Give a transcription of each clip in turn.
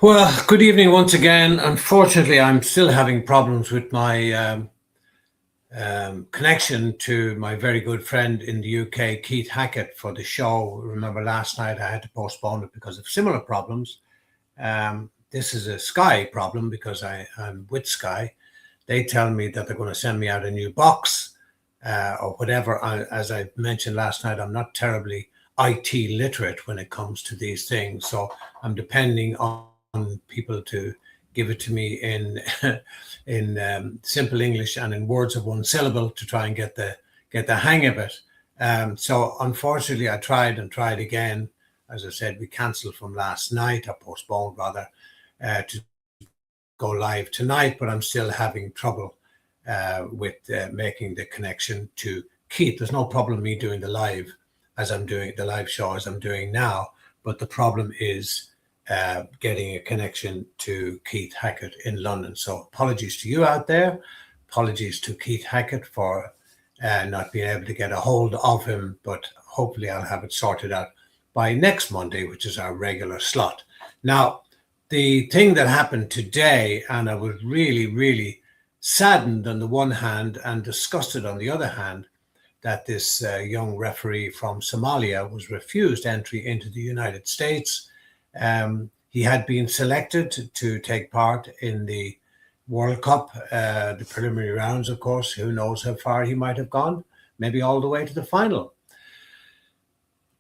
Well, good evening once again. Unfortunately, I'm still having problems with my connection to my very good friend in the UK, Keith Hackett, for the show. Remember, last night I had to postpone it because of similar problems. This is a Sky problem because I'm with Sky. They tell me that they're going to send me out a new box or whatever. As I mentioned last night, I'm not terribly IT literate when it comes to these things. So I'm depending on people to give it to me in simple English and in words of one syllable to try and get the hang of it. So unfortunately, I tried and tried again. As I said, we cancelled from last night, or postponed rather, to go live tonight. But I'm still having trouble with making the connection to Keith. There's no problem me doing the live show as I'm doing now, but the problem is getting a connection to Keith Hackett in London. So apologies to you out there. Apologies to Keith Hackett for not being able to get a hold of him, but hopefully I'll have it sorted out by next Monday, which is our regular slot. Now, the thing that happened today, and I was really, really saddened on the one hand and disgusted on the other hand, that this young referee from Somalia was refused entry into the United States. He had been selected to take part in the World Cup, the preliminary rounds, of course. Who knows how far he might have gone, maybe all the way to the final.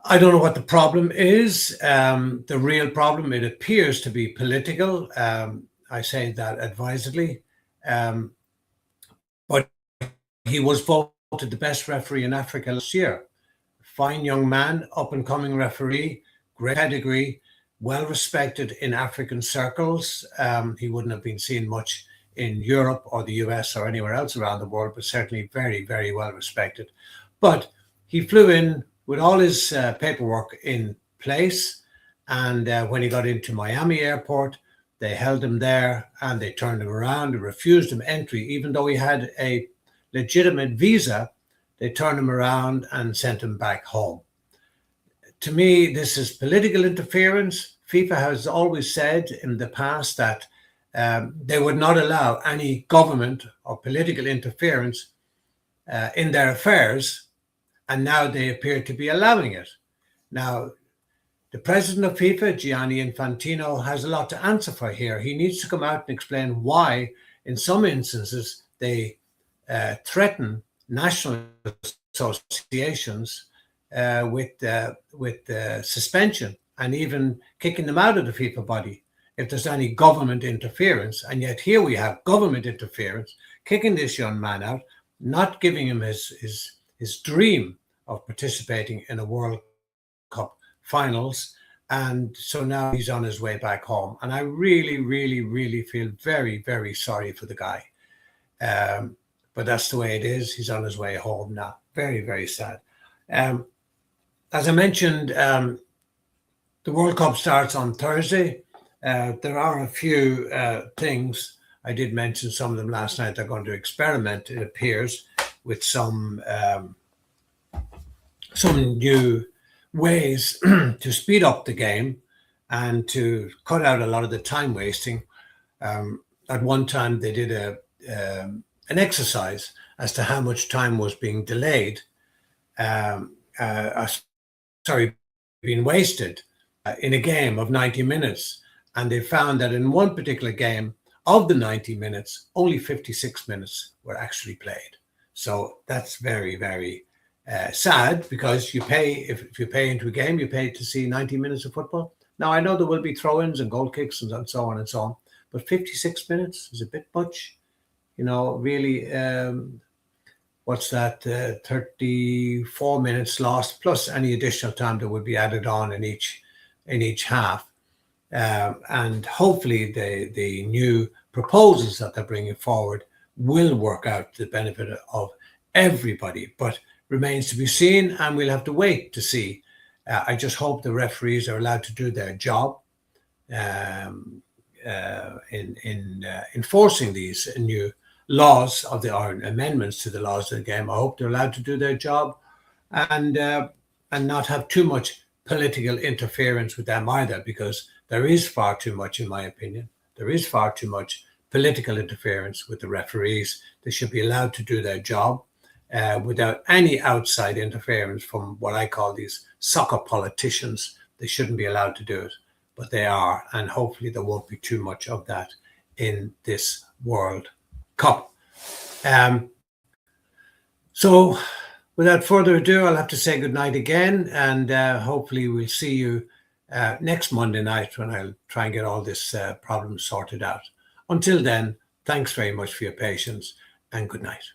I don't know what the problem is. The real problem, it appears to be political. I say that advisedly. But he was voted the best referee in Africa last year. Fine young man, up-and-coming referee, great pedigree, well respected in African circles. He wouldn't have been seen much in Europe or the US or anywhere else around the world, but certainly very, very well respected. But he flew in with all his paperwork in place. And when he got into Miami airport, they held him there and they turned him around and refused him entry. Even though he had a legitimate visa, they turned him around and sent him back home. To me, this is political interference. FIFA has always said in the past that they would not allow any government or political interference in their affairs, and now they appear to be allowing it. Now, the president of FIFA, Gianni Infantino, has a lot to answer for here. He needs to come out and explain why, in some instances, they threaten national associations with suspension and even kicking them out of the FIFA body if there's any government interference. And yet here we have government interference, kicking this young man out, not giving him his dream of participating in a World Cup finals. And so now he's on his way back home. And I really, really, really feel very, very sorry for the guy. But that's the way it is. He's on his way home now. Very, very sad. As I mentioned, the World Cup starts on Thursday. There are a few things. I did mention some of them last night. They're going to experiment, it appears, with some new ways to speed up the game and to cut out a lot of the time wasting. At one time, they did an exercise as to how much time was being delayed, being wasted in a game of 90 minutes. And they found that in one particular game of the 90 minutes, only 56 minutes were actually played. So that's very, very sad, because you pay, if you pay into a game, you pay to see 90 minutes of football. Now, I know there will be throw-ins and goal kicks and so on and so on, but 56 minutes is a bit much. You know, really, what's that, 34 minutes lost, plus any additional time that would be added on in each half. And hopefully the new proposals that they're bringing forward will work out to the benefit of everybody, but remains to be seen, and we'll have to wait to see. I just hope the referees are allowed to do their job in enforcing these new laws of the, or amendments to the laws of the game. I hope they're allowed to do their job and not have too much political interference with them either, because There is far too much, in my opinion. There is far too much political interference with the referees. They should be allowed to do their job without any outside interference from what I call these soccer politicians. They shouldn't be allowed to do it, but they are, and hopefully there won't be too much of that in this World Cup. So without further ado, I'll have to say goodnight again, and hopefully we'll see you next Monday night when I'll try and get all this problem sorted out. Until then, thanks very much for your patience, and good night.